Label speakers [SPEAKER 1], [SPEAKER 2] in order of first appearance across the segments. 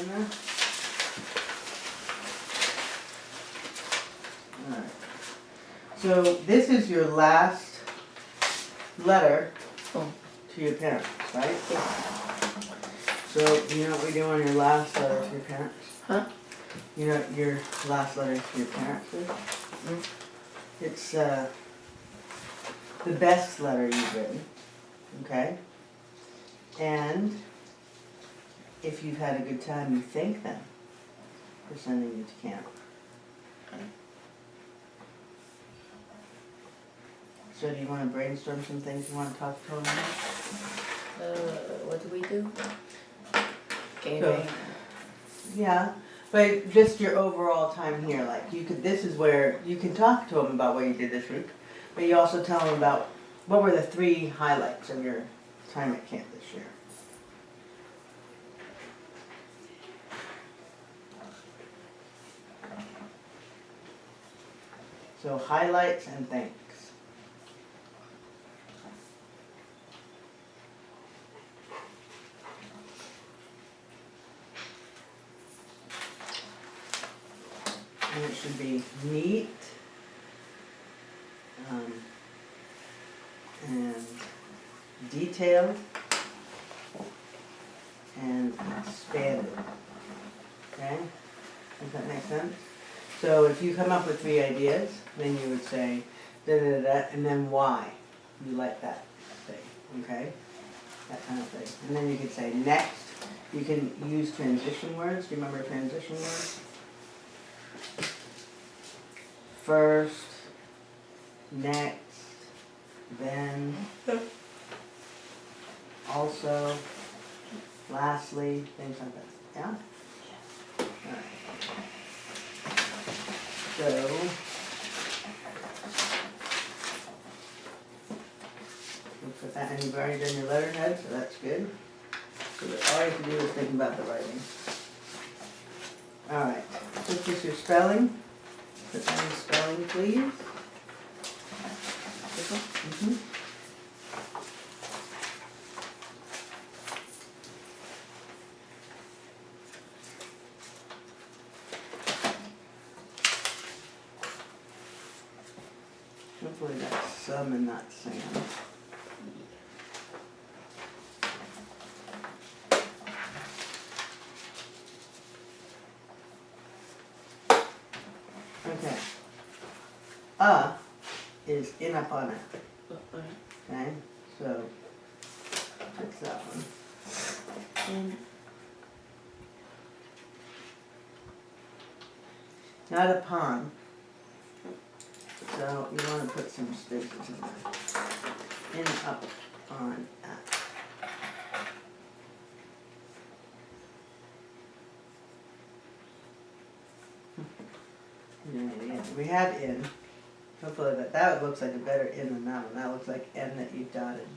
[SPEAKER 1] in there? Alright. So this is your last letter
[SPEAKER 2] Oh.
[SPEAKER 1] to your parents, right? So, you know what we do on your last letter to your parents?
[SPEAKER 2] Huh?
[SPEAKER 1] You know what your last letter to your parents is?
[SPEAKER 2] Mm.
[SPEAKER 1] It's the best letter you've written, okay? And if you've had a good time, you thank them for sending you to camp. So do you want to brainstorm some things you want to talk to them about?
[SPEAKER 2] What do we do? Gaming.
[SPEAKER 1] So- Yeah, but just your overall time here, like you could, this is where you can talk to them about what you did this week, but you also tell them about what were the 3 highlights of your time at camp this year. So highlights and thanks. And it should be neat and detailed and expanded. Okay? Does that make sense? So if you come up with 3 ideas, then you would say da da da da, and then why you like that thing. Okay? That kind of thing. And then you could say next. You can use transition words. Do you remember transition words? First, next, then, also, lastly, things like that. Yeah? Alright. So, we'll put that, and you've already done your letterhead, so that's good. So all you have to do is think about the writing. Alright, this is your spelling. Put that in spelling, please.
[SPEAKER 2] This one?
[SPEAKER 1] Mm-hmm. Hopefully that's some and not sand. Okay. Is in upon it. Okay, so fix that one.
[SPEAKER 2] And
[SPEAKER 1] Not upon. So you want to put some spaces in there. In, up, on, at. Yeah, we had in. Hopefully that looks like a better in than that one. That looks like N that you dotted.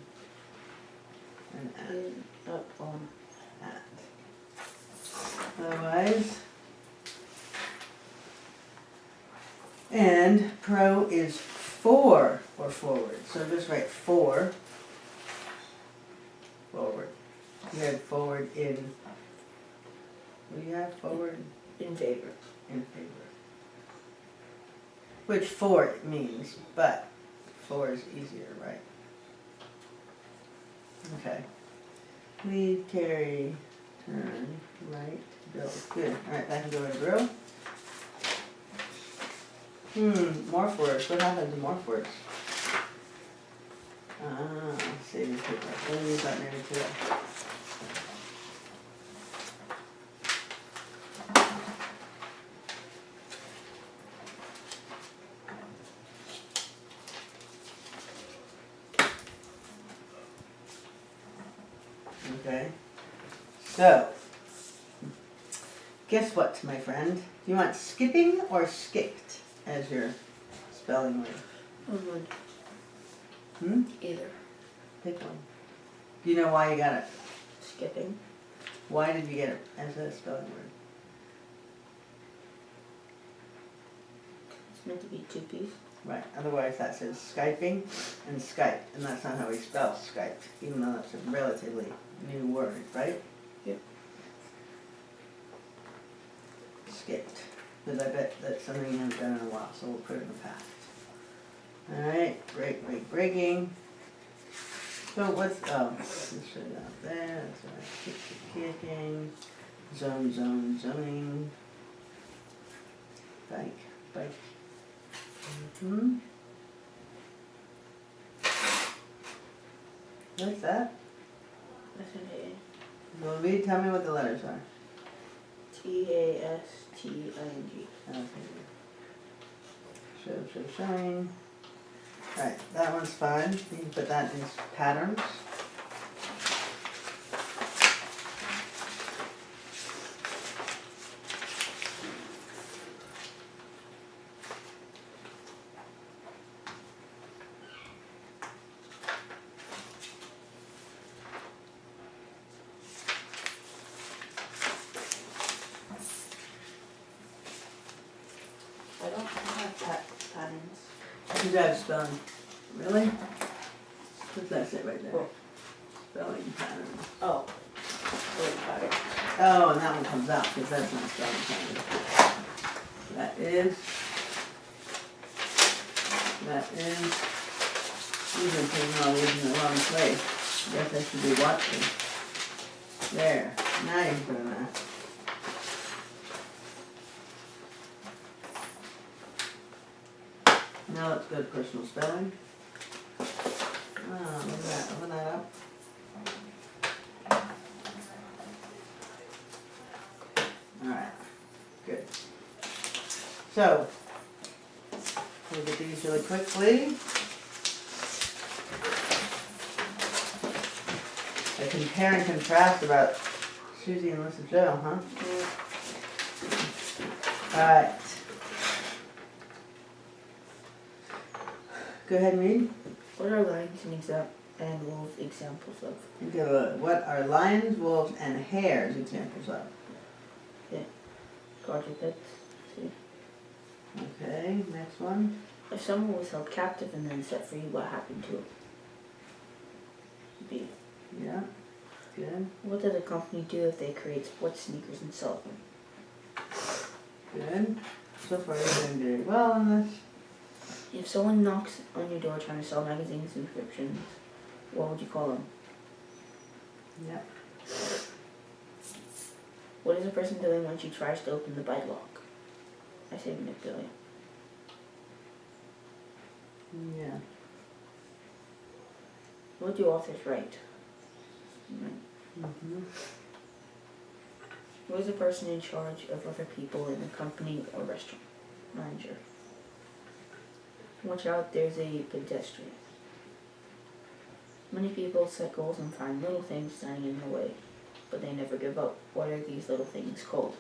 [SPEAKER 1] And at.
[SPEAKER 2] in, up, on.
[SPEAKER 1] At. Otherwise. And pro is for or forward. So just write for. Forward. You had forward in. What do you have? Forward
[SPEAKER 2] In favor.
[SPEAKER 1] in favor. Which for means, but for is easier, right? Okay. Lead, carry, turn, right, go. Good. Alright, that can go in drill. Morph words. What happened to morph words? Save your paper. We'll use that maybe today. Okay. So, guess what, my friend? Do you want skipping or skipped as your spelling word?
[SPEAKER 2] Either.
[SPEAKER 1] Pick one. Do you know why you got it?
[SPEAKER 2] Skipping.
[SPEAKER 1] Why did you get it as a spelling word?
[SPEAKER 2] It's meant to be 2 P's.
[SPEAKER 1] Right. Otherwise that says Skyping and Skype, and that's not how we spell Skype, even though that's a relatively new word, right?
[SPEAKER 2] Yep.
[SPEAKER 1] basket, because I bet that's something you haven't done in a while, so we'll put it in the past. Alright, breaking. So what's, let's show you out there, that's right, kicking, zoning, bike. What's that?
[SPEAKER 2] That's an A.
[SPEAKER 1] Well, tell me what the letters are.
[SPEAKER 2] Tasting.
[SPEAKER 1] Okay. Showing. Alright, that one's fine. You can put that in patterns.
[SPEAKER 2] I don't have patterns.
[SPEAKER 1] You have spelling. Really? What's that say right there?
[SPEAKER 2] Cool.
[SPEAKER 1] Spelling patterns.
[SPEAKER 2] Oh. Pattern.
[SPEAKER 1] Oh, and that one comes out because that's not spelling pattern. That is. You've been putting all these in the wrong place. I guess I should be watching. There. Now you're doing that. Now let's go to personal spelling. Oh, look at that. Open that up. Alright. Good. So, we'll get these really quickly. I compare and contrast about Susie and Lisa Joe, huh? Alright. Go ahead and read.
[SPEAKER 2] What are lions and wolves examples of?
[SPEAKER 1] Good. What are lions, wolves, and hares examples of?
[SPEAKER 2] Quadrupeds. See.
[SPEAKER 1] Okay, next one.
[SPEAKER 2] If someone was held captive and then set free, what happened to him? B.
[SPEAKER 1] Yeah, good,
[SPEAKER 2] What does a company do if they create sports sneakers and sell them?
[SPEAKER 1] good. So far you're doing very well on this.
[SPEAKER 2] If someone knocks on your door trying to sell magazines and subscriptions, what would you call them?
[SPEAKER 1] Yep.
[SPEAKER 2] What is a person doing when she tries to open the bike lock? I say manipulate.
[SPEAKER 1] Yeah.
[SPEAKER 2] What do authors write?
[SPEAKER 1] Mm-hmm.
[SPEAKER 2] Who is a person in charge of other people in a company or restaurant? Manager. Watch out, there's a pedestrian. Many people set goals and find little things standing in the way, but they never give up. What are these little things called?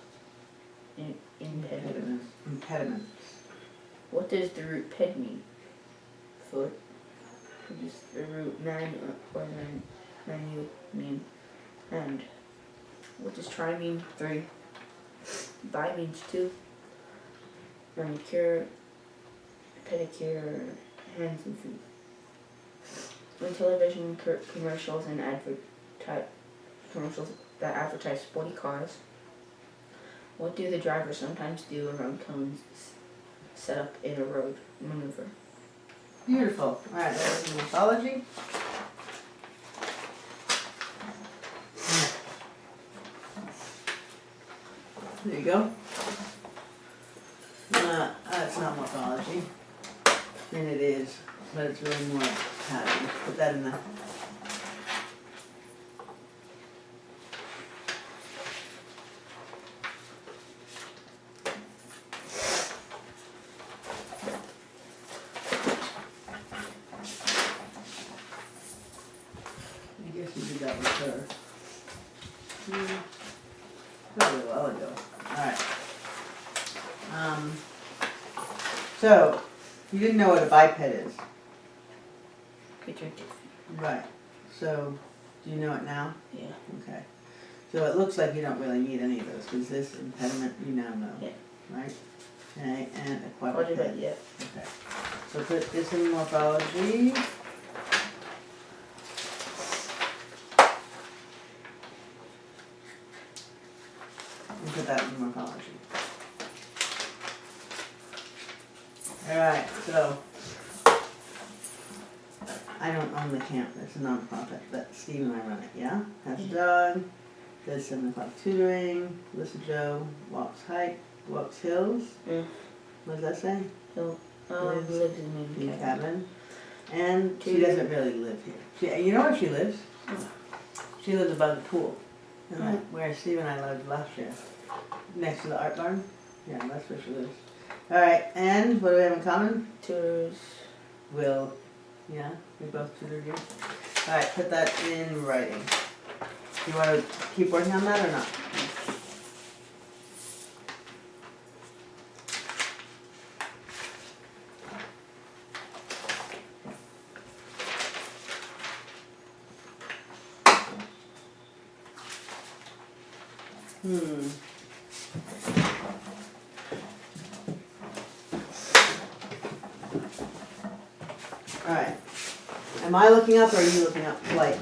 [SPEAKER 2] Impediments.
[SPEAKER 1] Impediments.
[SPEAKER 2] What does the root ped mean? Foot. What does the root man or menu mean? Hand. What does try mean? 3. By means 2. Manicure, pedicure, hands and feet. When television commercials and commercials that advertise sporty cars, what do the drivers sometimes do around cones set up in a road maneuver?
[SPEAKER 1] Beautiful. Alright, that was mythology. There you go. That's not morphology. And it is, but it's really more patterns. Put that in the... I guess you did that with her. Probably a while ago. Alright. So, you didn't know what a biped is.
[SPEAKER 2] Creature.
[SPEAKER 1] Right. So, do you know it now?
[SPEAKER 2] Yeah.
[SPEAKER 1] Okay. So it looks like you don't really need any of those, because this impediment you now know.
[SPEAKER 2] Yeah.
[SPEAKER 1] Right? Okay, and a
[SPEAKER 2] Quadruped,
[SPEAKER 1] quadruped.
[SPEAKER 2] yeah.
[SPEAKER 1] Okay. So put this in morphology. And put that in morphology. Alright, so I don't own the camp, it's a non-profit, but Steve and I run it, yeah? Has a dog, does 7 o'clock tutoring, Listen Joe, walks hills.
[SPEAKER 2] Yeah.
[SPEAKER 1] What does that say?
[SPEAKER 2] So,
[SPEAKER 1] Lives
[SPEAKER 2] lives in
[SPEAKER 1] In
[SPEAKER 2] cabin.
[SPEAKER 1] cabin. And she
[SPEAKER 2] Tutor.
[SPEAKER 1] doesn't really live here. You know where she lives? She lives above the pool. And
[SPEAKER 2] Oh.
[SPEAKER 1] where Steve and I lived last year. Next to the art barn. Yeah, that's where she lives. Alright, and what do we have in common?
[SPEAKER 2] Tutors.
[SPEAKER 1] Will. Yeah, we both tutored you. Alright, put that in writing. You want to keep working on that or not? Alright. Am I looking up or are you looking up flight?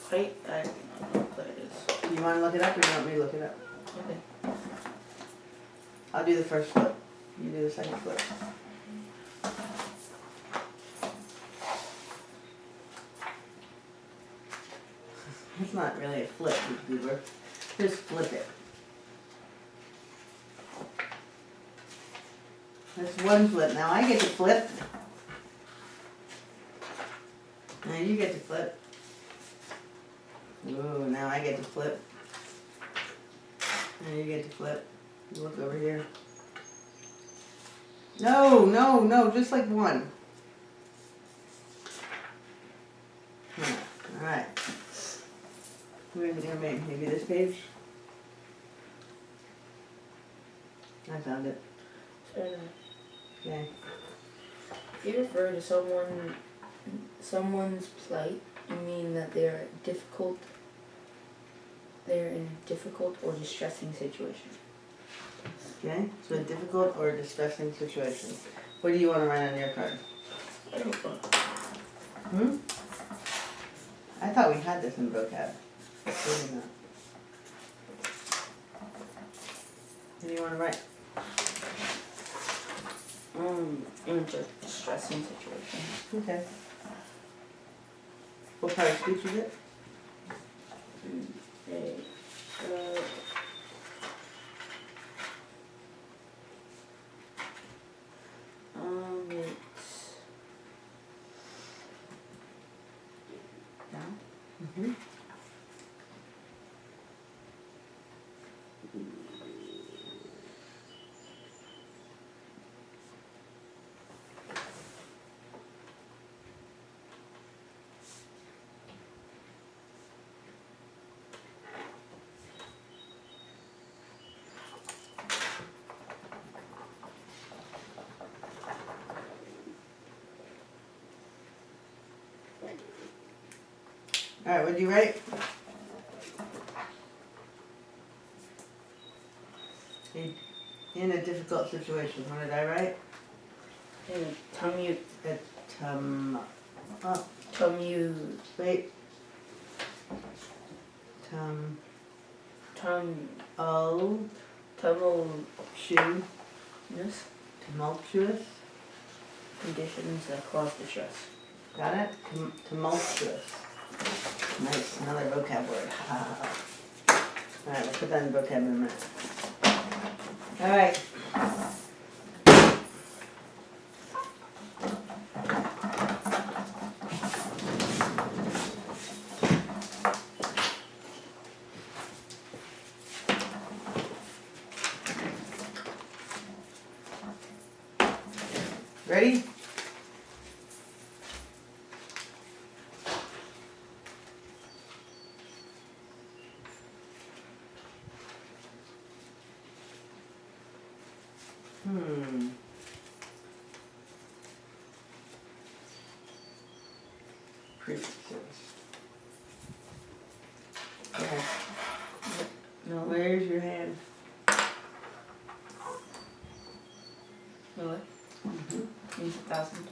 [SPEAKER 2] Height, I don't know what it is.
[SPEAKER 1] Do you want to look it up or do you want me to look it up?
[SPEAKER 2] Okay.
[SPEAKER 1] I'll do the first flip. You do the second flip. It's not really a flip, you goober. Just flip it. That's one flip. Now I get to flip. Now you get to flip. Ooh, now I get to flip. Now you get to flip. You look over here. No, no, no, just like one. Alright. Where's it gonna be? Maybe this page? I found it. Okay.
[SPEAKER 2] If you refer to someone's plight, you mean that they're in a difficult or distressing situation.
[SPEAKER 1] Okay, so a difficult or distressing situation. What do you want to write on your card?
[SPEAKER 2] I don't know.
[SPEAKER 1] I thought we had this in vocab. Maybe not. What do you want to write?
[SPEAKER 2] In a distressing situation.
[SPEAKER 1] Okay. What part of speech is it?
[SPEAKER 2] Okay. It's down.
[SPEAKER 1] Mm-hmm. Alright, what did you write? In a difficult situation. What did I write? Wait. Tumultuous.
[SPEAKER 2] Conditions that cause distress.
[SPEAKER 1] Got it? Tumultuous. Nice, another vocab word. Alright, we'll put that in vocab in a minute. Alright. Ready? Prefixes. Okay.
[SPEAKER 2] No.
[SPEAKER 1] Where's your hand?
[SPEAKER 2] Really? Means 1,000.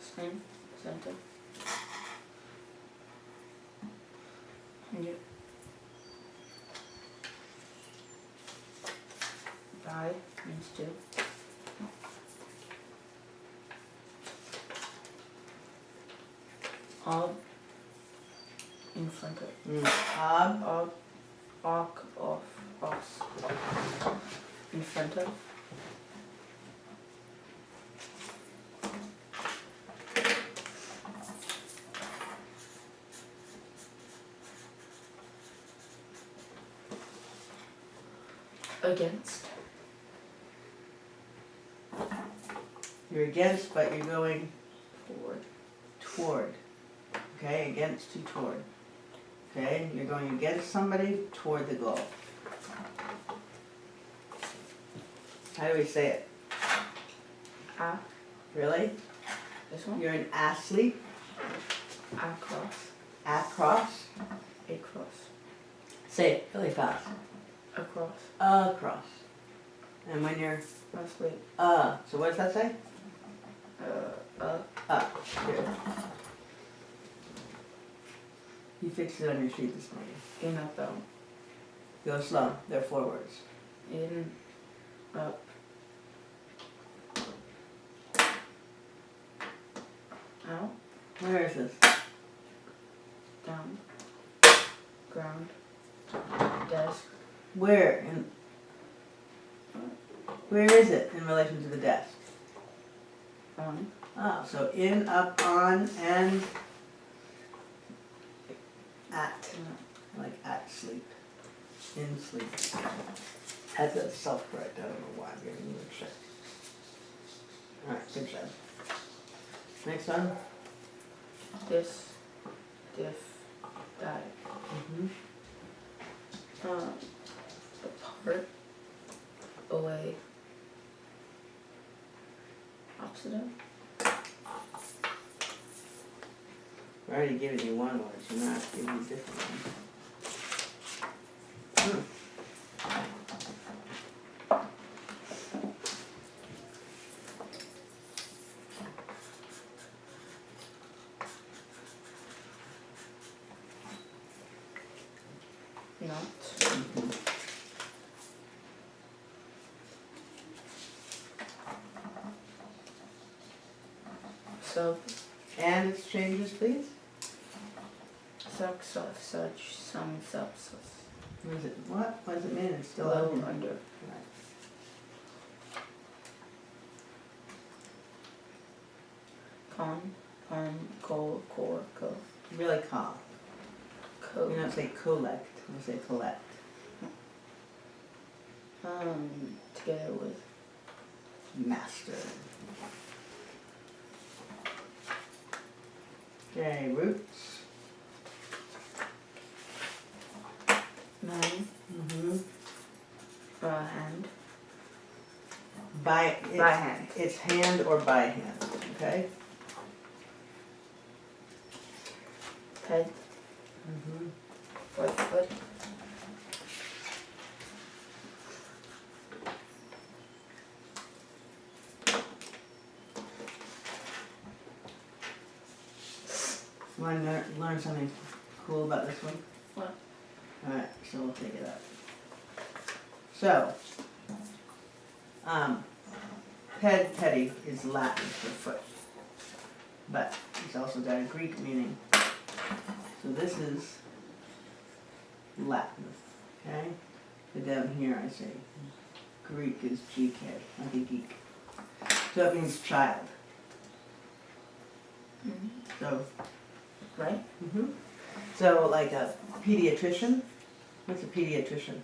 [SPEAKER 2] Same. Center. 100. 5. these two. Ob in front of.
[SPEAKER 1] Ob.
[SPEAKER 2] Off, os. In front of. Against.
[SPEAKER 1] You're against, but you're going
[SPEAKER 2] Forward.
[SPEAKER 1] toward. Okay, against to toward. Okay, you're going against somebody toward the goal. How do we say it?
[SPEAKER 2] A.
[SPEAKER 1] Really?
[SPEAKER 2] This one.
[SPEAKER 1] You're an athlete.
[SPEAKER 2] Across.
[SPEAKER 1] Across.
[SPEAKER 2] Across.
[SPEAKER 1] Say it really fast.
[SPEAKER 2] Across.
[SPEAKER 1] Across. And when you're
[SPEAKER 2] Asleep.
[SPEAKER 1] so what does that say? Good. You fixed it on your sheet this morning.
[SPEAKER 2] In, up, out.
[SPEAKER 1] Go slow. They're 4 words.
[SPEAKER 2] In, up. Out.
[SPEAKER 1] Where is this?
[SPEAKER 2] Down. Ground. Desk.
[SPEAKER 1] Where? Where is it in relation to the desk?
[SPEAKER 2] On.
[SPEAKER 1] Oh, so in, up, on, and at. Like at sleep. In sleep. That's a self-correct. I don't know why I'm giving you a check. Alright, good job. Next one.
[SPEAKER 2] This. Diff. That. Apart. Away. Opposite of.
[SPEAKER 1] We're already giving you one word, so now it's giving you a different one.
[SPEAKER 2] Not. Sub.
[SPEAKER 1] And its changes, please.
[SPEAKER 2] Suck, such, some, substance.
[SPEAKER 1] What is it? What? What does it mean? It's still
[SPEAKER 2] Low,
[SPEAKER 1] out here.
[SPEAKER 2] under.
[SPEAKER 1] Right.
[SPEAKER 2] Core, co.
[SPEAKER 1] Really calm.
[SPEAKER 2] Co.
[SPEAKER 1] You don't say collect, you say collect.
[SPEAKER 2] Together with.
[SPEAKER 1] Master. Okay, roots.
[SPEAKER 2] Man. Hand.
[SPEAKER 1] By
[SPEAKER 2] hand.
[SPEAKER 1] It's hand or by hand, okay?
[SPEAKER 2] Head. Foot.
[SPEAKER 1] Want to learn something cool about this one?
[SPEAKER 2] What?
[SPEAKER 1] Alright, so we'll take it up. So, petty is Latin for foot, but it's also got a Greek meaning. So this is Latin, okay? But down here I say Greek is GK, like a geek. So it means child. So,
[SPEAKER 2] Right?
[SPEAKER 1] so like a pediatrician, what's a pediatrician?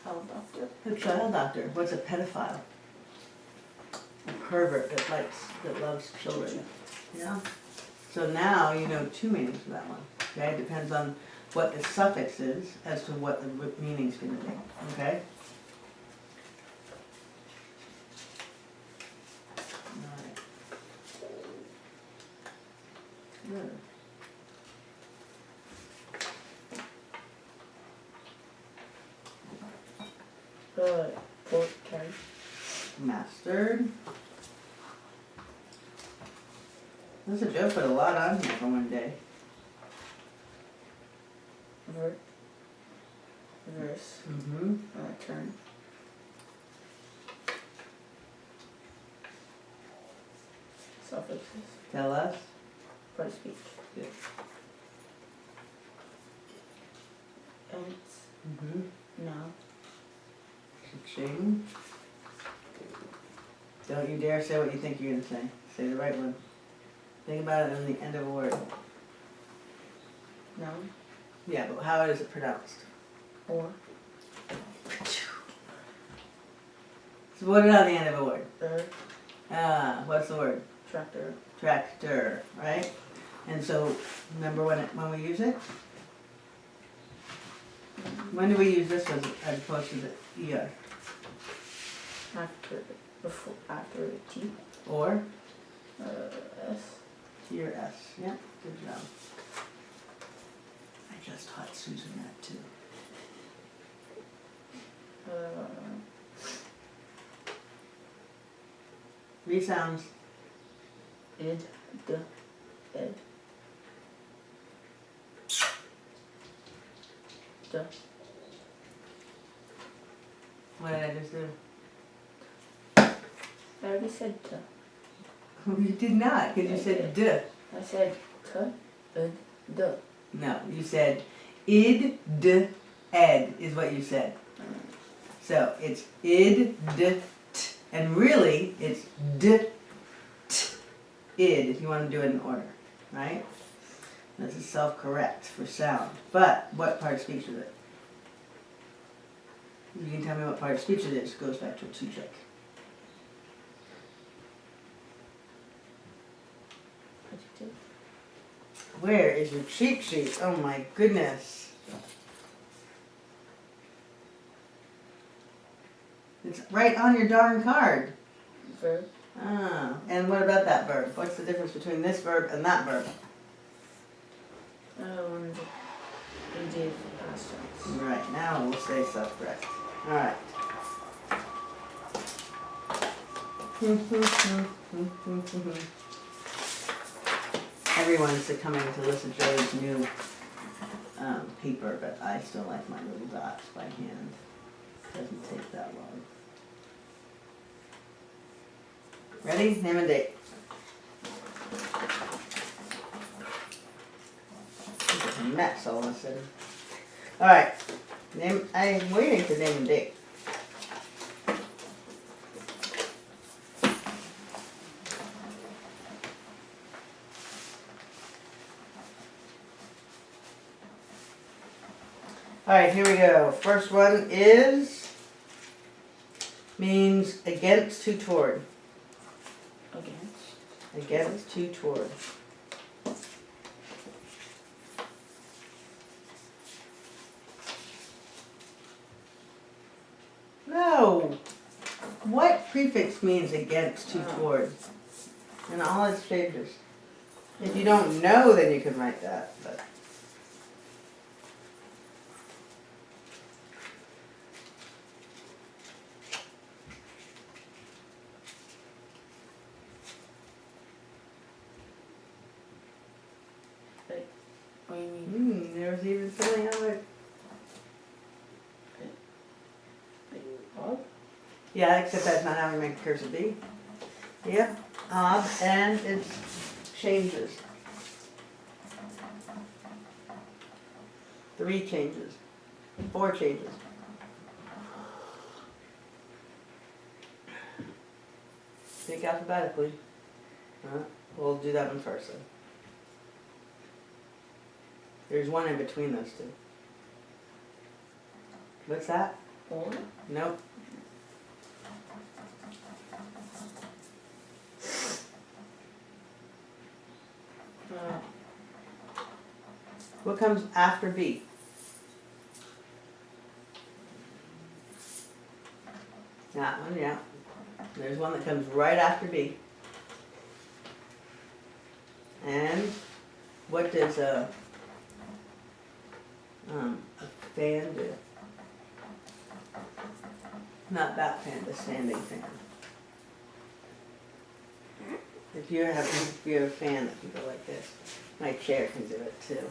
[SPEAKER 2] Child doctor.
[SPEAKER 1] A child doctor. What's a pedophile? A pervert that loves children. Yeah. So now you know 2 meanings for that one. Okay, it depends on what the suffix is as to what the meaning's going to be. Okay. All right. Good.
[SPEAKER 2] Portrait.
[SPEAKER 1] Mastered. There's a joke, put a lot on here for one day.
[SPEAKER 2] Verse.
[SPEAKER 1] Mm-hmm.
[SPEAKER 2] Turn. Suffixes.
[SPEAKER 1] Tell us.
[SPEAKER 2] Part of speech.
[SPEAKER 1] Good.
[SPEAKER 2] Ents.
[SPEAKER 1] Mm-hmm.
[SPEAKER 2] Now.
[SPEAKER 1] Ching. Don't you dare say what you think you're gonna say. Say the right one. Think about it on the end of a word.
[SPEAKER 2] Noun.
[SPEAKER 1] Yeah, but how is it pronounced?
[SPEAKER 2] Or.
[SPEAKER 1] So put it on the end of a word. What's the word?
[SPEAKER 2] Tractor.
[SPEAKER 1] Tractor, right? And so, remember when we use it? When do we use this one as opposed to the ER?
[SPEAKER 2] After T.
[SPEAKER 1] Or?
[SPEAKER 2] S.
[SPEAKER 1] T or S. Yeah, good job. I just taught Susan that too. Three sounds.
[SPEAKER 2] Id. D. Ed. D.
[SPEAKER 1] What did I just do?
[SPEAKER 2] I already said T.
[SPEAKER 1] You did not, because you said D.
[SPEAKER 2] I said T. Id. D.
[SPEAKER 1] No, you said id, d, ed is what you said. So it's id, d, t, and really it's d, t, id if you want to do it in order, right? This is self-correct for sound. But what part of speech is it? You can tell me what part of speech it is. Goes back to a two-check.
[SPEAKER 2] Adjective.
[SPEAKER 1] Where is your cheat sheet? Oh my goodness. It's right on your darn card.
[SPEAKER 2] Verb.
[SPEAKER 1] Ah, and what about that verb? What's the difference between this verb and that verb?
[SPEAKER 2] One's is past tense.
[SPEAKER 1] Right, now we'll say self-correct. Alright. Everyone's succumbing to listen to Joey's new paper, but I still like my little dots by hand. Doesn't take that long. Ready? Name and date. It's a mess all of a sudden. Alright. I'm waiting for name and date. Alright, here we go. First one means against, to, toward.
[SPEAKER 2] Against.
[SPEAKER 1] Against, to, toward. No! What prefix means against, to, toward? In all its stages. If you don't know, then you can write that, but.
[SPEAKER 2] What do you mean?
[SPEAKER 1] There's even something on it.
[SPEAKER 2] Ob?
[SPEAKER 1] Yeah, except that's not how we make a cursive B. Yep, ob, and it changes. 3 changes. 4 changes. Think alphabetically. We'll do that one first then. There's one in between those two. What's that?
[SPEAKER 2] Or?
[SPEAKER 1] Nope. What comes after B? That one, yeah. There's one that comes right after B. And what does a fan do? Not that fan, the standing fan. If you're a fan that can go like this, my chair can do it too.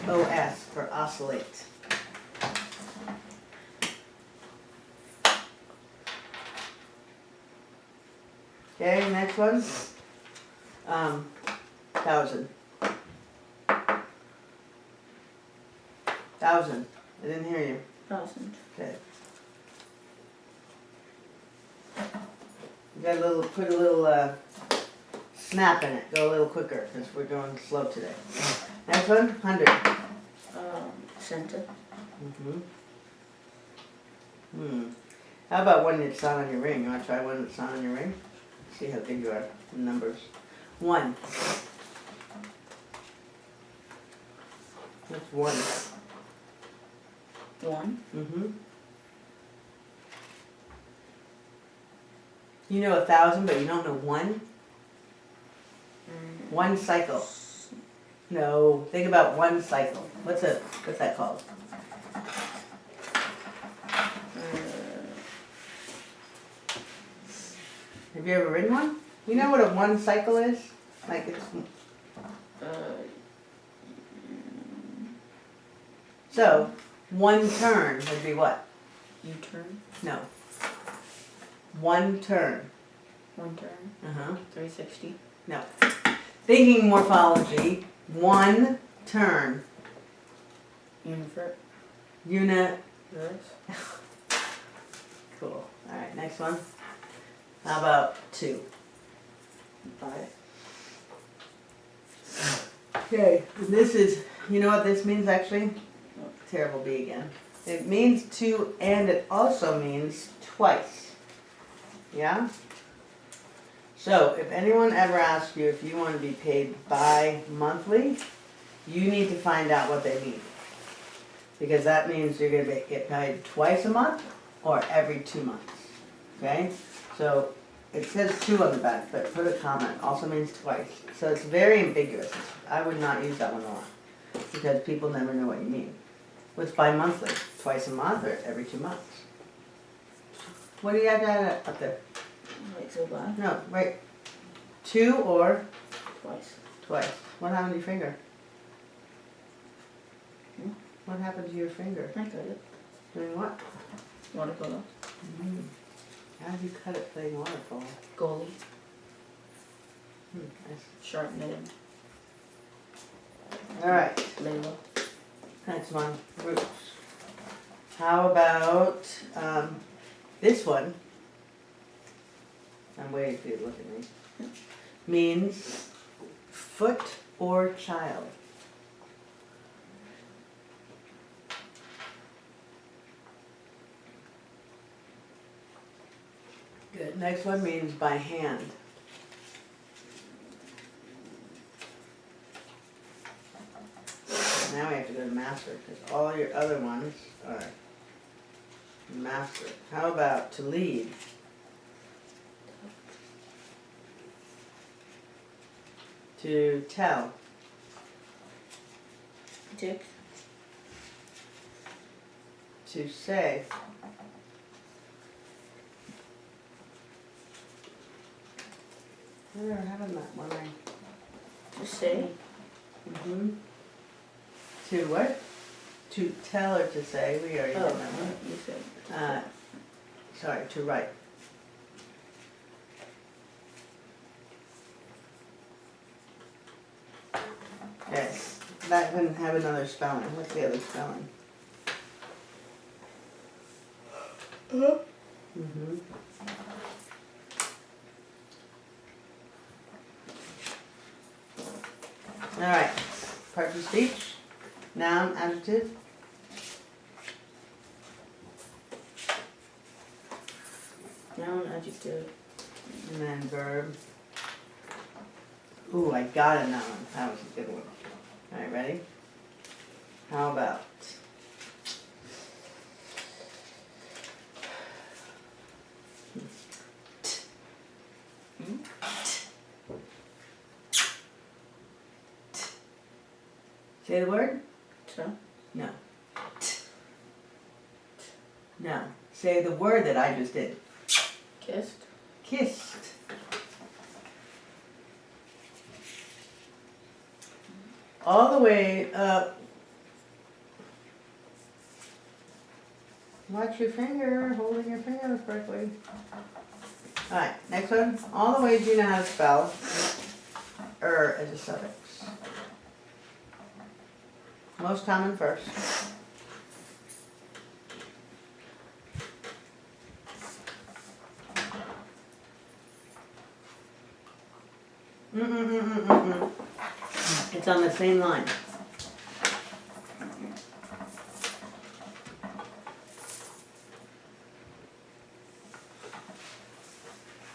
[SPEAKER 1] OS for oscillate. Okay, next one. 1,000. 1,000. I didn't hear you.
[SPEAKER 2] 1,000.
[SPEAKER 1] Okay. You got a little, put a little snap in it. Go a little quicker because we're going slow today. Next one, 100.
[SPEAKER 2] Center.
[SPEAKER 1] How about one that's not on your ring? You want to try one that's not on your ring? See how big you are in numbers. 1. That's 1.
[SPEAKER 2] 1.
[SPEAKER 1] You know 1,000, but you don't know 1? 1 cycle. No, think about 1 cycle. What's that called? Have you ever ridden one? You know what a 1 cycle is? Like it's. So, 1 turn would be what?
[SPEAKER 2] U-turn.
[SPEAKER 1] No. 1 turn.
[SPEAKER 2] 1 turn. 360.
[SPEAKER 1] No. Thinking morphology. 1 turn.
[SPEAKER 2] Univert.
[SPEAKER 1] Reverse. Cool. Alright, next one. How about 2?
[SPEAKER 2] 5.
[SPEAKER 1] Okay, this is, you know what this means actually? Terrible B again. It means 2 and it also means twice. Yeah? So, if anyone ever asks you if you want to be paid bi-monthly, you need to find out what they mean. Because that means you're going to get paid twice a month or every 2 months. Okay? So, it says 2 on the back, but put a comment. Also means twice. So it's very ambiguous. I would not use that one a lot. Because people never know what you mean. What's bi-monthly? Twice a month or every 2 months? What do you have up there?
[SPEAKER 2] Wait, so bad?
[SPEAKER 1] No, right. 2 or?
[SPEAKER 2] Twice.
[SPEAKER 1] Twice. What happened to your finger? What happened to your finger?
[SPEAKER 2] I cut it.
[SPEAKER 1] Doing what?
[SPEAKER 2] Watercolor.
[SPEAKER 1] How did you cut it playing waterfall?
[SPEAKER 2] Goalie.
[SPEAKER 1] Nice.
[SPEAKER 2] Sharp knitting.
[SPEAKER 1] Alright,
[SPEAKER 2] Layla.
[SPEAKER 1] next one. Roots. How about this one? I'm waiting for you to look at me. Means foot or child. Good. Next one means by hand. Now we have to go to master because all your other ones are master. How about to lead? To tell.
[SPEAKER 2] Dick.
[SPEAKER 1] To say. I never having that one.
[SPEAKER 2] To say.
[SPEAKER 1] To what? To tell or to say. We already did that one.
[SPEAKER 2] You said.
[SPEAKER 1] Sorry, to write. Okay, that can have another spelling. What's the other spelling? Alright, parts of speech, noun, adjective.
[SPEAKER 2] Noun, adjective.
[SPEAKER 1] And then verb. Ooh, I got a noun. That was a good one. Alright, ready? How about say the word?
[SPEAKER 2] So.
[SPEAKER 1] No. No. Say the word that I just did.
[SPEAKER 2] Kissed.
[SPEAKER 1] Kissed. All the way up. Watch your finger, holding your finger correctly. Alright, next one. All the ways you know how to spell as a suffix. Most common first. It's on the same line.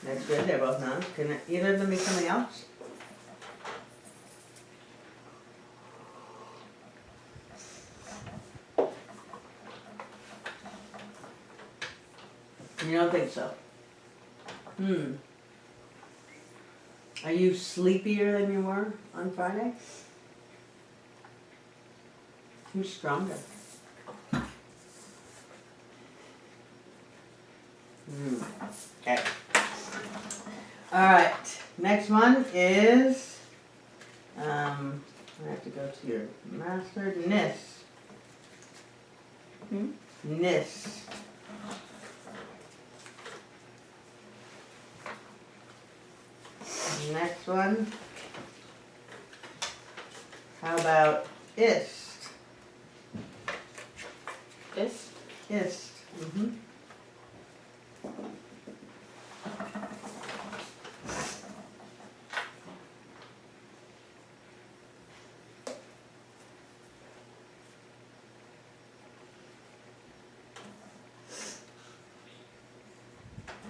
[SPEAKER 1] That's good, they're both nouns. Can either of them be something else? You don't think so? Are you sleepier than you were on Friday? Who's stronger? Okay. Alright, next one is, I have to go to your master, nis. Nis. Next one. How about ist?
[SPEAKER 2] Ist?
[SPEAKER 1] Ist.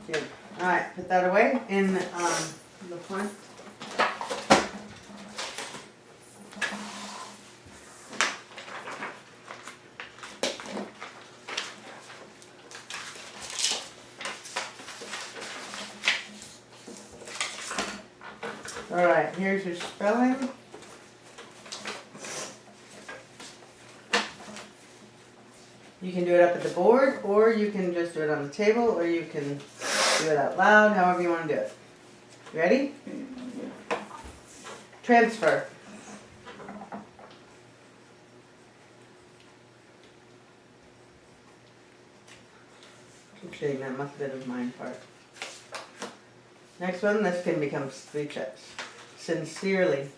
[SPEAKER 1] Good. Alright, put that away in the front. Alright, here's your spelling. You can do it up at the board, or you can just do it on the table, or you can do it out loud, however you want to do it. Ready? Transfer. Keep shading, that must have been of mine part. Next one, this can become 3 checks. Sincerely.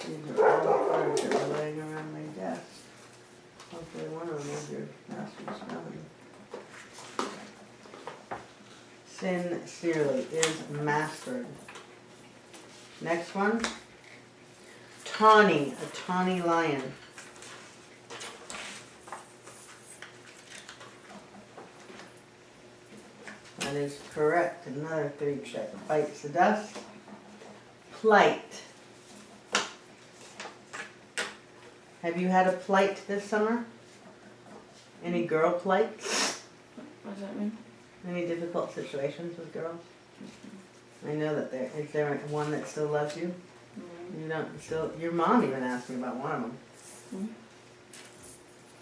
[SPEAKER 1] These are all cards that are laying around my desk. Hopefully one of them is your master spelling. Sincerely is mastered. Next one. Tawny, a tawny lion. That is correct. Another 3 check. Bites the dust. Plight. Have you had a plight this summer? Any girl plights?
[SPEAKER 2] What does that mean?
[SPEAKER 1] Any difficult situations with girls? I know that is there one that still loves you? You don't still. Your mom even asked me about one of them.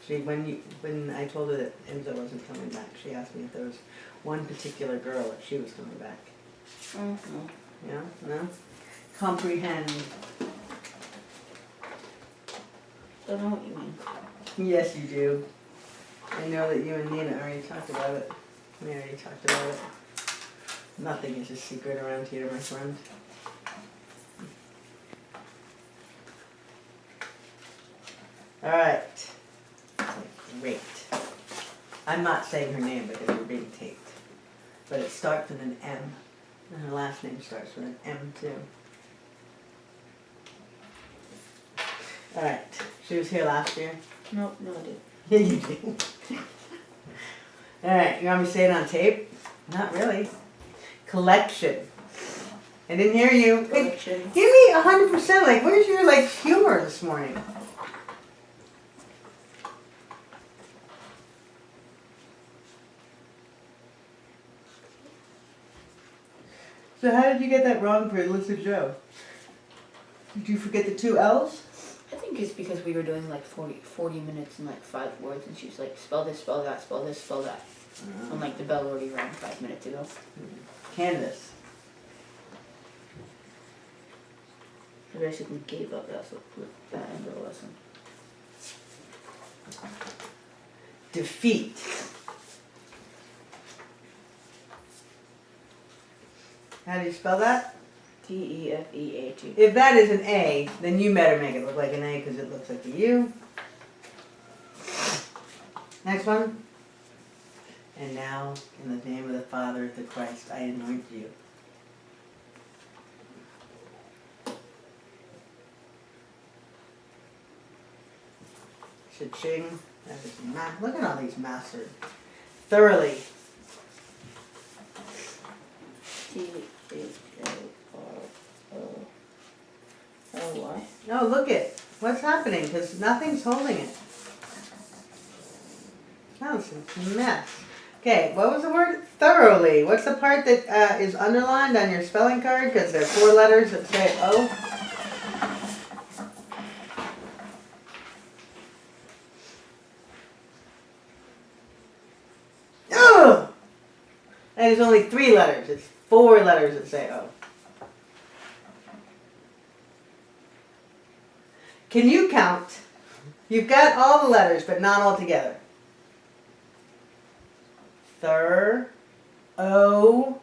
[SPEAKER 1] She when I told her that Enzo wasn't coming back, she asked me if there was one particular girl that she was coming back. Yeah, no. Comprehend.
[SPEAKER 2] Don't know what you mean.
[SPEAKER 1] Yes, you do. I know that you and Nina already talked about it. We already talked about it. Nothing is a secret around here, my friend. Alright. Great. I'm not saying her name because you're being taped. But it starts with an M. And her last name starts with an M too. Alright. She was here last year.
[SPEAKER 2] Nope, no idea.
[SPEAKER 1] Yeah, you do. Alright, you want me to say it on tape? Not really. Collection. I didn't hear you.
[SPEAKER 2] Collection.
[SPEAKER 1] Give me 100%. Like, where's your humor this morning? So how did you get that wrong for Alyssa Joe? Did you forget the 2 L's?
[SPEAKER 2] I think it's because we were doing 40 minutes and 5 words, and she was like, spell this, spell that, spell this, spell that. And the bell already rang 5 minutes ago.
[SPEAKER 1] Canvas.
[SPEAKER 2] I basically gave up with that end of the lesson.
[SPEAKER 1] Defeat. How do you spell that?
[SPEAKER 2] Defeat.
[SPEAKER 1] If that is an A, then you better make it look like an A because it looks like a U. Next one. And now, in the name of the Father, the Christ, I anoint you. Cha-ching. That is look at all these masters. Thoroughly.
[SPEAKER 2] T-H-O-R-O-L-Y.
[SPEAKER 1] No, look it. What's happening? Because nothing's holding it. Oh, it's a mess. Okay, what was the word? Thoroughly. What's the part that is underlined on your spelling card? Because there are 4 letters that say O. Oh! And there's only 3 letters. It's 4 letters that say O. Can you count? You've got all the letters, but not all together. O.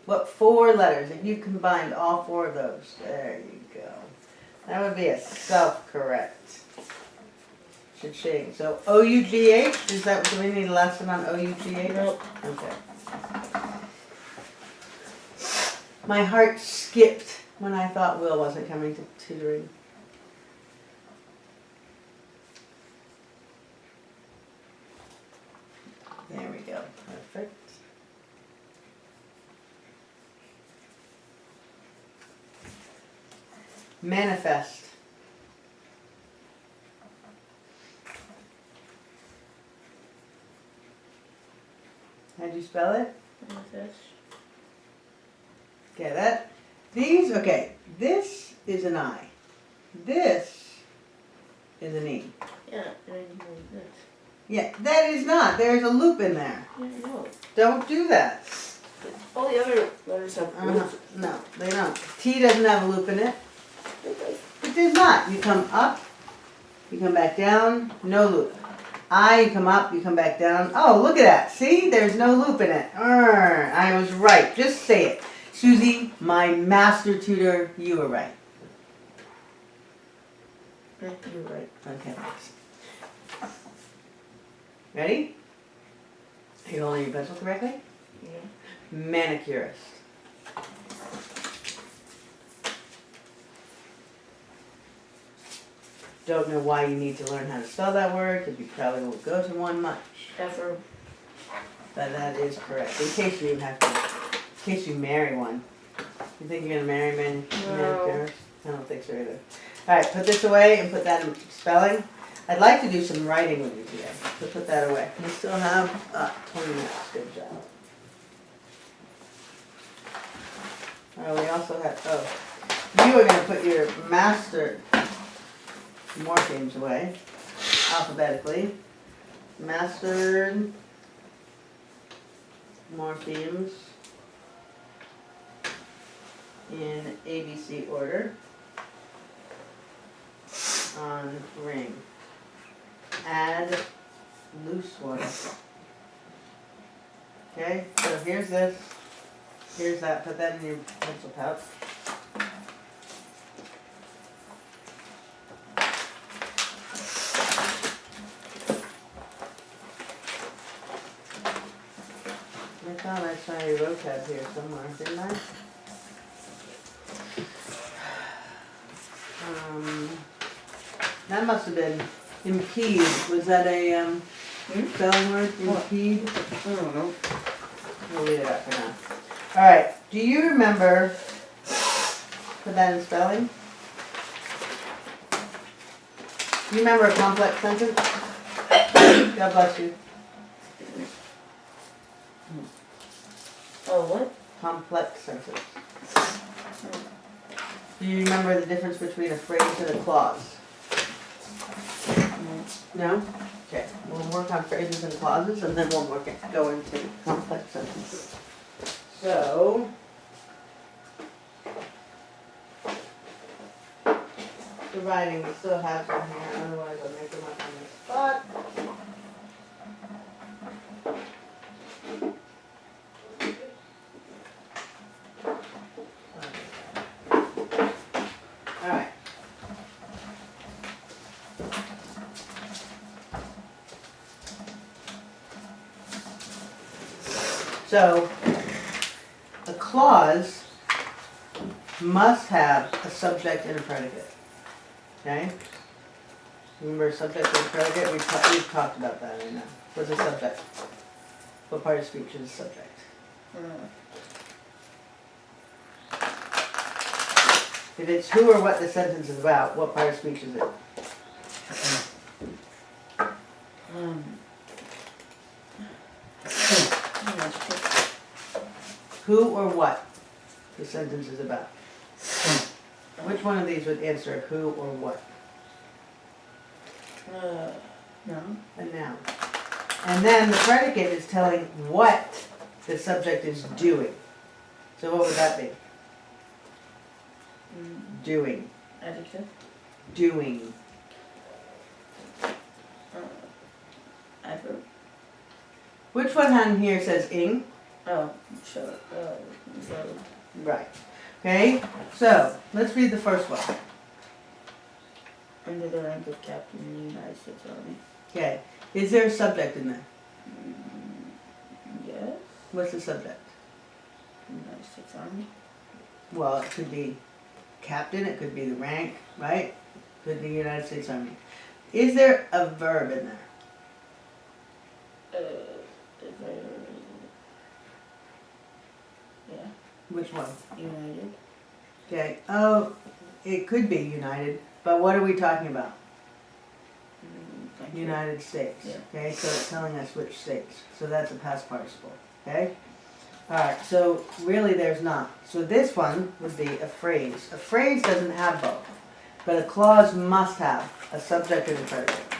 [SPEAKER 1] What 4 letters? If you combined all 4 of those. There you go. That would be a self-correct. Cha-ching. So O-U-G-H? Is that, do we need a lesson on O-U-G-H?
[SPEAKER 2] Nope.
[SPEAKER 1] Okay. My heart skipped when I thought Will wasn't coming to tutoring. There we go. Perfect. Manifest. How'd you spell it?
[SPEAKER 2] Manifest.
[SPEAKER 1] Okay, okay, this is an I. This is an E.
[SPEAKER 2] Yeah, and then this.
[SPEAKER 1] Yeah, that is not. There's a loop in there.
[SPEAKER 2] Yeah, no.
[SPEAKER 1] Don't do that.
[SPEAKER 2] All the other letters have loops.
[SPEAKER 1] No, they don't. T doesn't have a loop in it.
[SPEAKER 2] It does.
[SPEAKER 1] It does not. You come up, you come back down, no loop. I, you come up, you come back down. Oh, look at that. See? There's no loop in it. I was right. Just say it. Susie, my master tutor, you were right.
[SPEAKER 2] Yeah, you're right.
[SPEAKER 1] Okay, thanks. Ready? Are you holding your pencil correctly?
[SPEAKER 2] Yeah.
[SPEAKER 1] Manicurist. Don't know why you need to learn how to spell that word, because you probably won't go to one much.
[SPEAKER 2] Ever.
[SPEAKER 1] But that is correct. In case you have to, in case you marry one. You think you're gonna marry manicurist? I don't think so either. Alright, put this away and put that in spelling. I'd like to do some writing with you today, so put that away. We still have 20 minutes. Good job. We also have, you are going to put your master morphemes away, alphabetically. Mastered morphemes in ABC order on ring. Add loose one. Okay, so here's this, here's that, put that in your pencil pouch. I thought I saw your vocab here somewhere, didn't I? That must have been impede. Was that a spelling word? Impede?
[SPEAKER 2] I don't know.
[SPEAKER 1] We'll leave it up for now. Alright, do you remember, put that in spelling? Do you remember a complex sentence? God bless you.
[SPEAKER 2] Oh, what?
[SPEAKER 1] Complex sentence. Do you remember the difference between a phrase and a clause? No? Okay, we'll work on phrases and clauses and then we'll go into complex sentences. So, providing we still have some here, otherwise I'll make them up on the spot. Alright. So, a clause must have a subject and a predicate. Okay? Remember subject and predicate? We've talked about that, I know. What's a subject? What part of speech is a subject? If it's who or what the sentence is about, what part of speech is it? Who or what the sentence is about? Which one of these would answer who or what?
[SPEAKER 2] Noun.
[SPEAKER 1] A noun. And then the predicate is telling what the subject is doing. So what would that be? Doing.
[SPEAKER 2] Adjective.
[SPEAKER 1] Doing.
[SPEAKER 2] Adverb.
[SPEAKER 1] Which one on here says ing?
[SPEAKER 2] Oh, so, so.
[SPEAKER 1] Right. Okay, so let's read the first one.
[SPEAKER 2] Under the rank of captain in the United States Army.
[SPEAKER 1] Okay, is there a subject in there?
[SPEAKER 2] Yes.
[SPEAKER 1] What's the subject?
[SPEAKER 2] United States Army.
[SPEAKER 1] Well, it could be captain, it could be the rank, right? Could be United States Army. Is there a verb in there?
[SPEAKER 2] Yeah.
[SPEAKER 1] Which one?
[SPEAKER 2] United.
[SPEAKER 1] Okay, oh, it could be United, but what are we talking about? United States.
[SPEAKER 2] Yeah.
[SPEAKER 1] Okay, so it's telling us which states. So that's a past participle. Okay? Alright, so really there's not. So this one would be a phrase. A phrase doesn't have both, but a clause must have a subject and a predicate.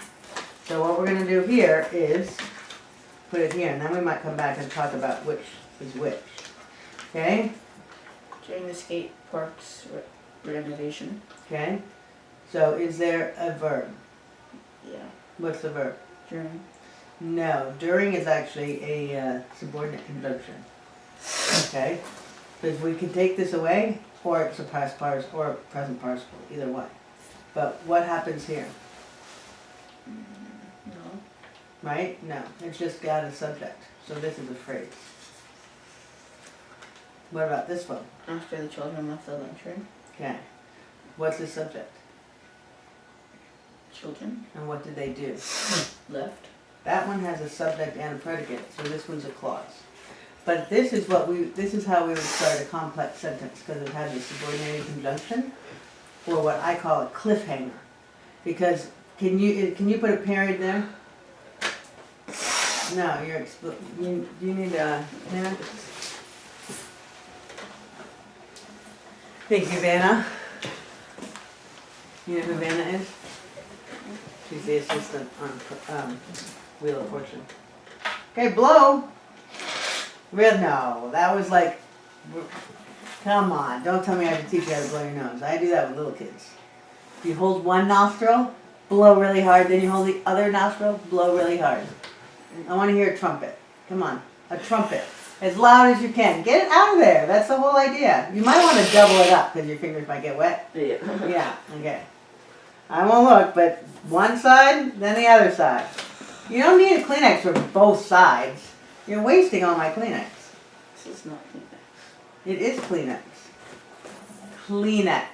[SPEAKER 1] So what we're going to do here is put it here, and then we might come back and talk about which is which. Okay?
[SPEAKER 2] During the skate park's renovation.
[SPEAKER 1] Okay? So is there a verb?
[SPEAKER 2] Yeah.
[SPEAKER 1] What's the verb?
[SPEAKER 2] During.
[SPEAKER 1] No, during is actually a subordinate conjunction. Okay? Because we can take this away, or it's a past participle, or a present participle, either way. But what happens here?
[SPEAKER 2] No.
[SPEAKER 1] Right? No, it's just got a subject. So this is a phrase. What about this one?
[SPEAKER 2] After the children left the lunchroom.
[SPEAKER 1] Okay. What's the subject?
[SPEAKER 2] Children.
[SPEAKER 1] And what did they do?
[SPEAKER 2] Left.
[SPEAKER 1] That one has a subject and a predicate, so this one's a clause. But this is how we would start a complex sentence, because it has a subordinated conjunction, or what I call a cliffhanger. Because can you put a period there? No, you need a minute. Thank you, Vanna. You know who Vanna is? She's the assistant on Wheel of Fortune. Okay, blow. Real no, that was like, come on, don't tell me I have to teach you how to blow your nose. I do that with little kids. You hold one nostril, blow really hard, then you hold the other nostril, blow really hard. I want to hear a trumpet. Come on, a trumpet. As loud as you can. Get it out of there, that's the whole idea. You might want to double it up because your fingers might get wet.
[SPEAKER 2] Yeah.
[SPEAKER 1] Yeah, okay. I won't look, but one side, then the other side. You don't need a Kleenex for both sides. You're wasting all my Kleenex.
[SPEAKER 2] This is not Kleenex.
[SPEAKER 1] It is Kleenex. Kleenex.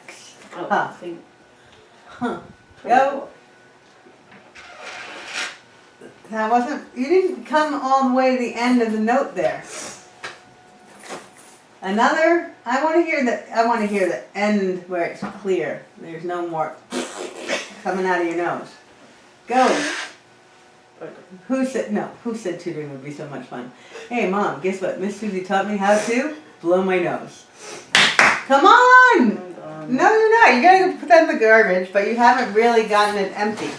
[SPEAKER 2] Oh,
[SPEAKER 1] Huh.
[SPEAKER 2] think.
[SPEAKER 1] Huh. Go. That wasn't, you didn't come all the way to the end of the note there. Another, I want to hear the end where it's clear. There's no more coming out of your nose. Go. Who said tutoring would be so much fun? Hey Mom, guess what? Miss Susie taught me how to blow my nose. Come on! No, you're not. You gotta go put that in the garbage, but you haven't really gotten it empty.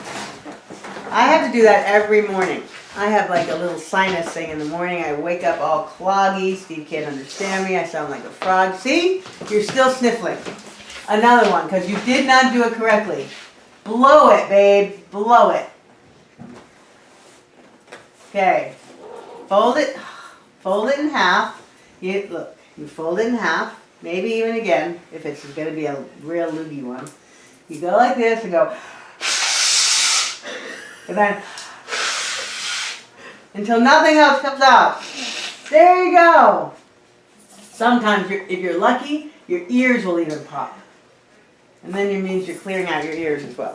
[SPEAKER 1] I have to do that every morning. I have like a little sinus thing in the morning. I wake up all cloggy. Steve can't understand me. I sound like a frog. See? You're still sniffling. Another one, because you did not do it correctly. Blow it, babe. Blow it. Okay. Fold it. Fold it in half. Look, you fold it in half. Maybe even again, if it's going to be a real loogie one. You go like this and go. And then until nothing else comes out. There you go. Sometimes, if you're lucky, your ears will even pop. And then it means you're clearing out your ears as well.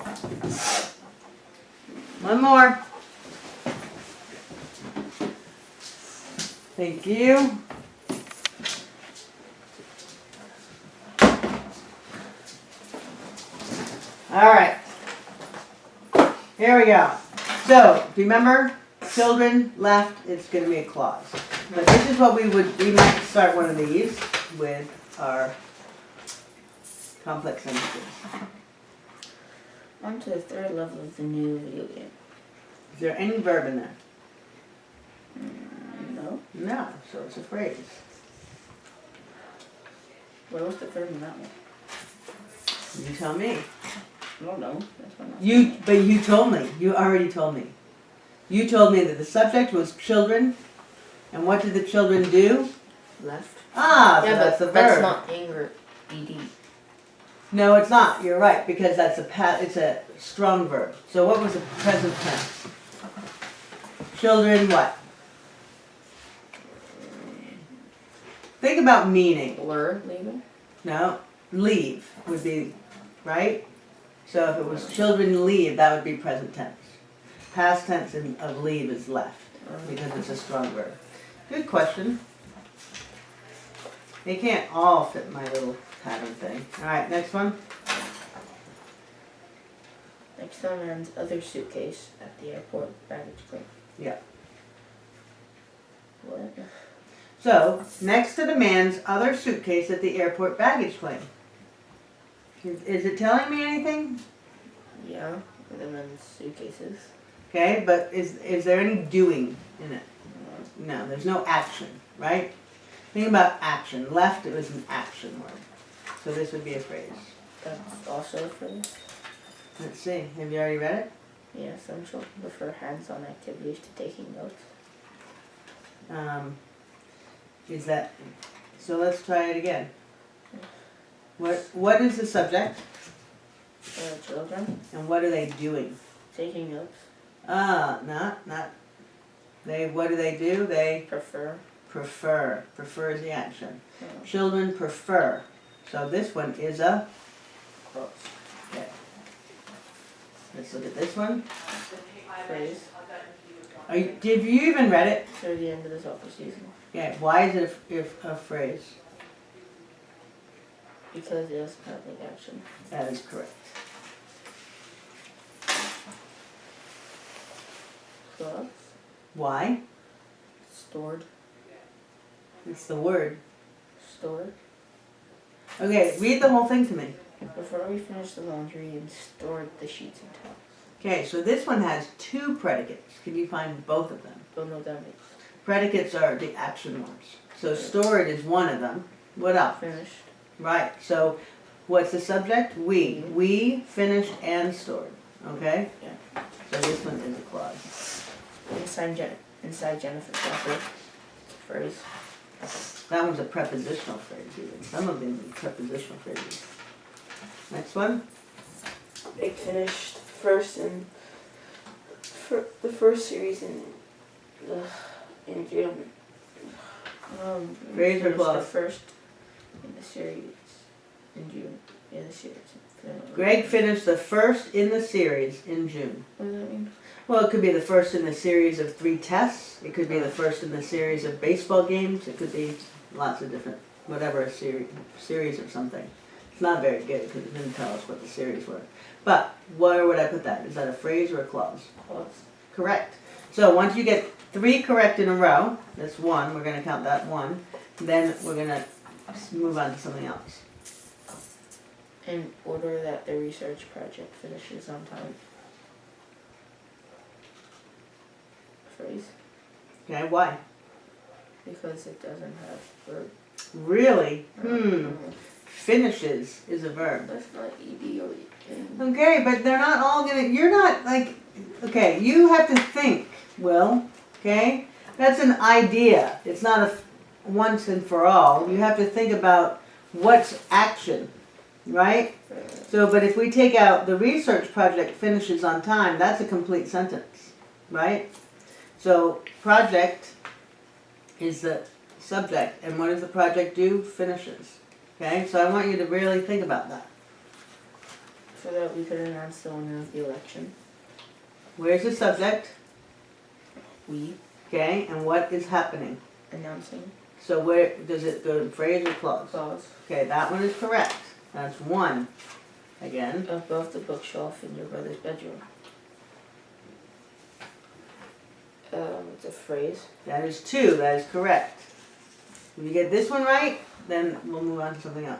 [SPEAKER 1] One more. Thank you. All right. Here we go. So, remember, children left, it's going to be a clause. But this is what we might start one of these with our complex sentences.
[SPEAKER 2] On to the third level of the new video game.
[SPEAKER 1] Is there any verb in there?
[SPEAKER 2] No.
[SPEAKER 1] No, so it's a phrase.
[SPEAKER 2] Where was the verb in that one?
[SPEAKER 1] You tell me.
[SPEAKER 2] I don't know. That's what I'm
[SPEAKER 1] But you told me. You already told me. You told me that the subject was children, and what did the children do?
[SPEAKER 2] left.
[SPEAKER 1] Ah, so
[SPEAKER 2] Yeah,
[SPEAKER 1] that's
[SPEAKER 2] but
[SPEAKER 1] the
[SPEAKER 2] that's
[SPEAKER 1] verb.
[SPEAKER 2] not anger. ED.
[SPEAKER 1] No, it's not. You're right, because that's it's a strong verb. So what was the present tense? Children what? Think about meaning.
[SPEAKER 2] Blur, leaving.
[SPEAKER 1] No, leave would be, right? So if it was children leave, that would be present tense. Past tense of leave is left, because it's a strong verb. Good question. They can't all fit my little pattern thing. All right, next one.
[SPEAKER 2] Next to the man's other suitcase at the airport baggage claim.
[SPEAKER 1] Yeah.
[SPEAKER 2] What?
[SPEAKER 1] So, next to the man's other suitcase at the airport baggage claim. Is it telling me anything?
[SPEAKER 2] Yeah, the men's suitcases.
[SPEAKER 1] Okay, but is there any doing in it? No, there's no action, right? Think about action. Left, it was an action word. So this would be a phrase.
[SPEAKER 2] That's also a phrase.
[SPEAKER 1] Let's see. Have you already read it?
[SPEAKER 2] Yeah, some children prefer hands-on activities to taking notes.
[SPEAKER 1] Is that... So let's try it again. What is the subject?
[SPEAKER 2] Children
[SPEAKER 1] And what are they doing?
[SPEAKER 2] taking notes.
[SPEAKER 1] Not. What do? They
[SPEAKER 2] Prefer.
[SPEAKER 1] prefer. Prefer is the action.
[SPEAKER 2] Yeah.
[SPEAKER 1] Children prefer. So this one is a...
[SPEAKER 2] Clause.
[SPEAKER 1] Okay. Let's look at this one.
[SPEAKER 2] Phrase.
[SPEAKER 1] Did you even read it?
[SPEAKER 2] Through the end of the soccer season.
[SPEAKER 1] Yeah. Why is it a phrase?
[SPEAKER 2] Because it doesn't have any action.
[SPEAKER 1] That is correct.
[SPEAKER 2] Clause.
[SPEAKER 1] Why?
[SPEAKER 2] Stored.
[SPEAKER 1] It's the word.
[SPEAKER 2] Stored.
[SPEAKER 1] Okay, read the whole thing to me.
[SPEAKER 2] Before we finished the laundry and stored the sheets and towels.
[SPEAKER 1] Okay, so this one has two predicates. Can you find both of them?
[SPEAKER 2] Don't know what that means.
[SPEAKER 1] Predicates are the action words. So stored is one of them. What else?
[SPEAKER 2] Finished.
[SPEAKER 1] Right, so what's the subject? We. We finished and stored. Okay?
[SPEAKER 2] Yeah.
[SPEAKER 1] So this one is a clause.
[SPEAKER 2] Inside Jennifer's locker. Phrase.
[SPEAKER 1] That one's a prepositional phrase even. Some of them are prepositional phrases. Next one.
[SPEAKER 2] They finished first in the first series in June.
[SPEAKER 1] Phrase or
[SPEAKER 2] finished
[SPEAKER 1] clause?
[SPEAKER 2] The first in the series in June. Yeah, the series.
[SPEAKER 1] Greg finished the first in the series in June.
[SPEAKER 2] What does that mean?
[SPEAKER 1] Well, it could be the first in the series of 3 tests. It could be the first in the series of baseball games. It could be lots of different, whatever, a series of something. It's not very good because it didn't tell us what the series were. But where would I put that? Is that a phrase or a clause?
[SPEAKER 2] Clause.
[SPEAKER 1] Correct. So once you get 3 correct in a row, that's 1, we're going to count that 1, then we're going to move on to something else.
[SPEAKER 2] In order that the research project finishes on time. Phrase.
[SPEAKER 1] Okay, why?
[SPEAKER 2] Because it doesn't have verb.
[SPEAKER 1] Really? finishes is a verb.
[SPEAKER 2] That's not ed or ed.
[SPEAKER 1] Okay, but they're not all gonna, you're not like, okay, you have to think, Will, okay? That's an idea. It's not a once and for all. You have to think about what's action, right? So, but if we take out the research project finishes on time, that's a complete sentence, right? So, project is the subject, and what does the project do? Finishes. Okay, so I want you to really think about that.
[SPEAKER 2] So that we could announce the winner of the election.
[SPEAKER 1] Where's the subject?
[SPEAKER 2] We
[SPEAKER 1] Okay, and what is happening?
[SPEAKER 2] announcing
[SPEAKER 1] So where does it go, phrase or clause?
[SPEAKER 2] clause
[SPEAKER 1] Okay, that one is correct. That's one. Again,
[SPEAKER 2] above the bookshelf in your brother's bedroom. It's a phrase.
[SPEAKER 1] that is two. That is correct. If you get this one right, then we'll move on to something else.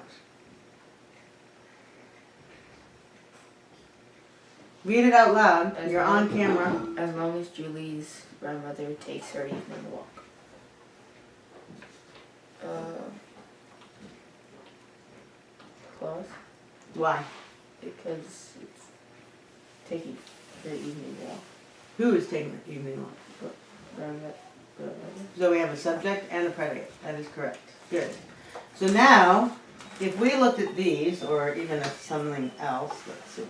[SPEAKER 1] Read it out loud.
[SPEAKER 2] As
[SPEAKER 1] You're
[SPEAKER 2] long-
[SPEAKER 1] on camera.
[SPEAKER 2] As long as Julie's grandmother takes her evening walk. Clause,
[SPEAKER 1] Why?
[SPEAKER 2] because it's taking the evening walk.
[SPEAKER 1] Who is taking the evening walk?
[SPEAKER 2] Grandmother.
[SPEAKER 1] So we have a subject and a predicate. That is correct. Good. So now, if we looked at these, or even if something else, let's see.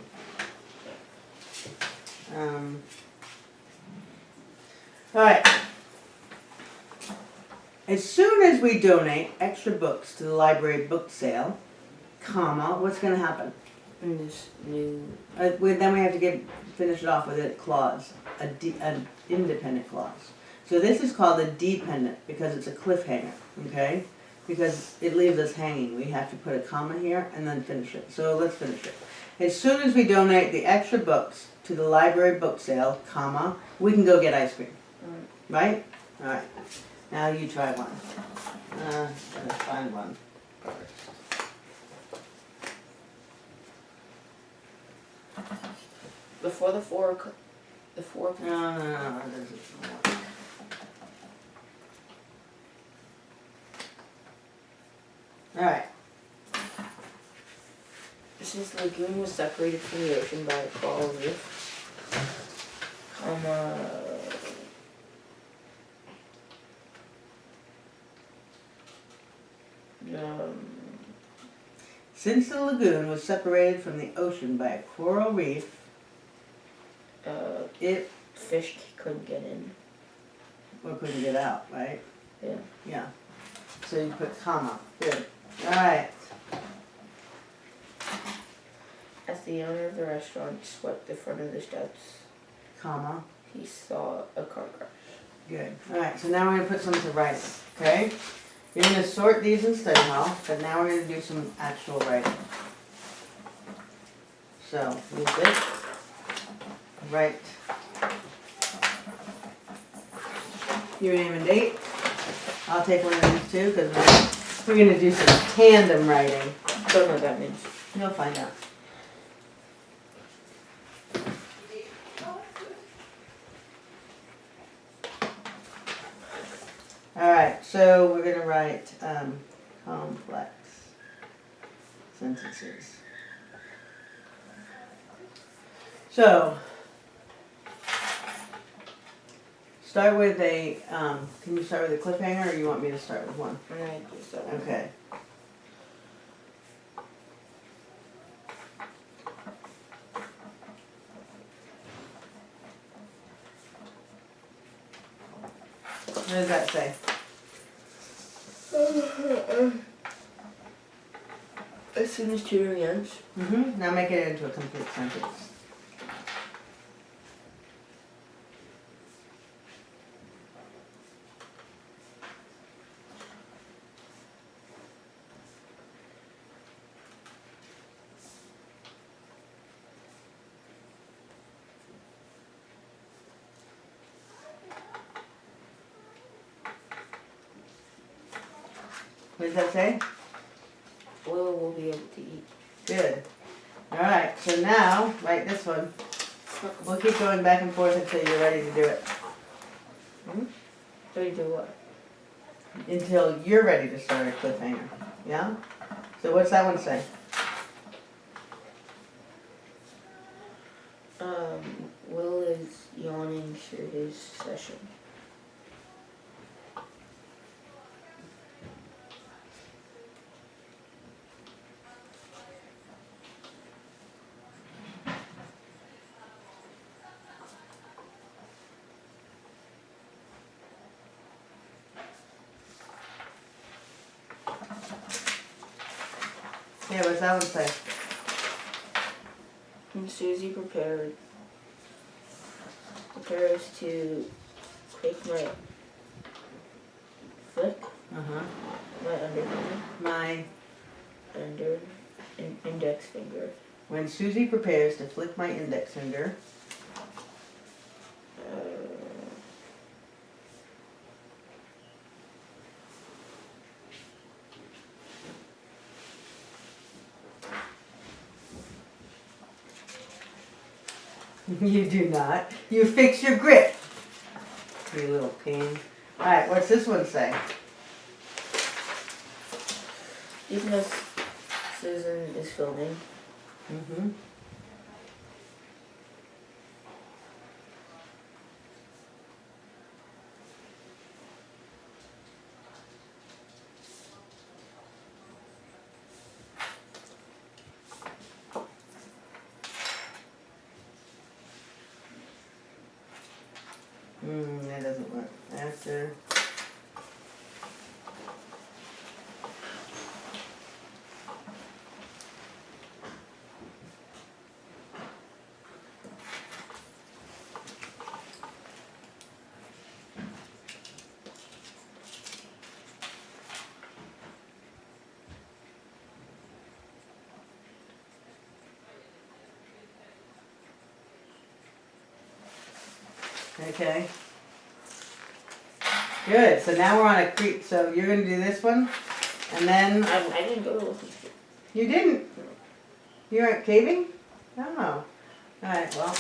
[SPEAKER 1] All right. As soon as we donate extra books to the library book sale, comma, what's going to happen?
[SPEAKER 2] In this new.
[SPEAKER 1] Then we have to finish it off with a clause, an independent clause. So this is called a dependent because it's a cliffhanger, okay? Because it leaves us hanging. We have to put a comma here and then finish it. So let's finish it. As soon as we donate the extra books to the library book sale, comma, we can go get ice cream. Right? All right. Now you try one. Let's find one first.
[SPEAKER 2] Before the four.
[SPEAKER 1] No, this is one. All right.
[SPEAKER 2] Since the lagoon was separated from the ocean by a coral reef,
[SPEAKER 1] Since the lagoon was separated from the ocean by a coral reef, it
[SPEAKER 2] fish couldn't get in.
[SPEAKER 1] or couldn't get out, right?
[SPEAKER 2] Yeah.
[SPEAKER 1] Yeah. So you put comma. Good. All right.
[SPEAKER 2] As the owner of the restaurant swept the front of the steps,
[SPEAKER 1] Comma.
[SPEAKER 2] he saw a car crash.
[SPEAKER 1] Good. All right. So now we're gonna put some to writing. Okay. You're gonna sort these in study hall, but now we're gonna do some actual writing. So use this. Write your name and date. I'll take one of these too because we're gonna do some tandem writing.
[SPEAKER 2] Don't know what that means.
[SPEAKER 1] You'll find out. Alright, so we're going to write complex sentences. So, start with a, can you start with a cliffhanger or you want me to start with one?
[SPEAKER 2] I'm gonna do that.
[SPEAKER 1] Okay. What does that say?
[SPEAKER 2] As soon as tutoring ends.
[SPEAKER 1] Now make it into a complete sentence. What does that say?
[SPEAKER 2] Will will be able to eat.
[SPEAKER 1] Good. Alright, so now, write this one. We'll keep going back and forth until you're ready to do it.
[SPEAKER 2] Ready to do what?
[SPEAKER 1] Until you're ready to start a cliffhanger. Yeah? So what's that one say?
[SPEAKER 2] Will is yawning through his session.
[SPEAKER 1] Yeah, what's that one say?
[SPEAKER 2] And Susie prepares to flick
[SPEAKER 1] Uh-huh.
[SPEAKER 2] my index finger.
[SPEAKER 1] When Susie prepares to flick my index finger. You do not. You fix your grip. You little pain. Alright, what's this one say?
[SPEAKER 2] Even though Susan is filming,
[SPEAKER 1] Mm-hmm. That doesn't work. After. Okay. Good. So now we're on a creek. So you're going to do this one. And then.
[SPEAKER 2] I didn't go to listen to it.
[SPEAKER 1] You didn't? You weren't caving? Oh. Alright, well.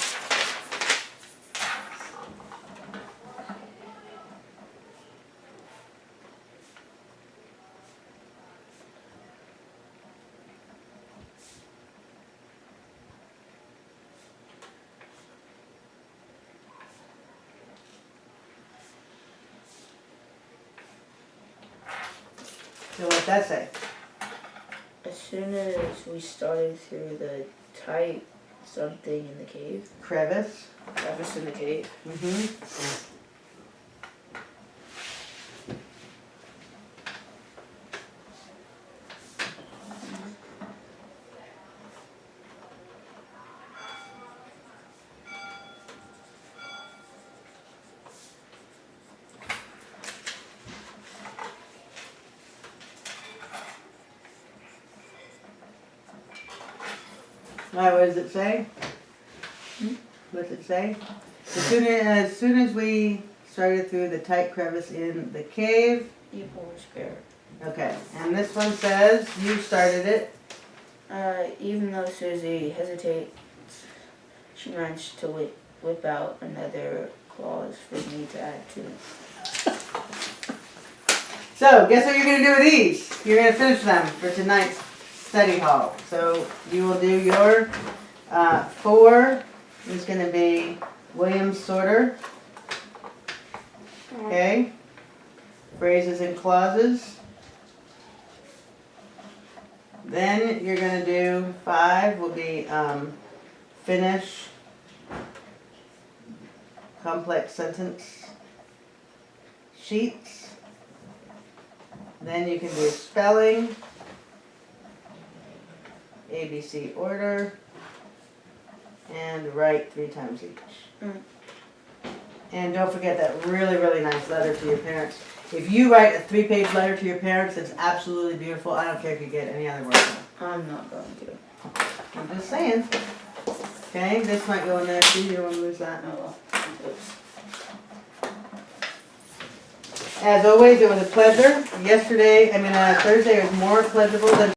[SPEAKER 1] So what's that say?
[SPEAKER 2] As soon as we started through the tight something in the cave,
[SPEAKER 1] Crevice.
[SPEAKER 2] crevice in the cave,
[SPEAKER 1] Mm-hmm. Alright, what does it say? What's it say? As soon as we started through the tight crevice in the cave.
[SPEAKER 2] you poor scared.
[SPEAKER 1] Okay, and this one says you started it.
[SPEAKER 2] Even though Susie hesitates, she managed to whip out another clause for me to add to.
[SPEAKER 1] So, guess what you're going to do with these? You're going to finish them for tonight's study hall. So, you will do your 4 is going to be Williams Sorter. Okay. Phrases and clauses. Then you're going to do 5 will be finish complex sentence sheets. Then you can do spelling, ABC order, and write 3 times each. And don't forget that really, really nice letter to your parents. If you write a 3-page letter to your parents, it's absolutely beautiful. I don't care if you get any other words.
[SPEAKER 2] I'm not going to.
[SPEAKER 1] I'm just saying. Okay, this might go in there too. You don't want to lose that.
[SPEAKER 2] Oh well. Oops.
[SPEAKER 1] As always, it was a pleasure. Thursday was more pleasurable than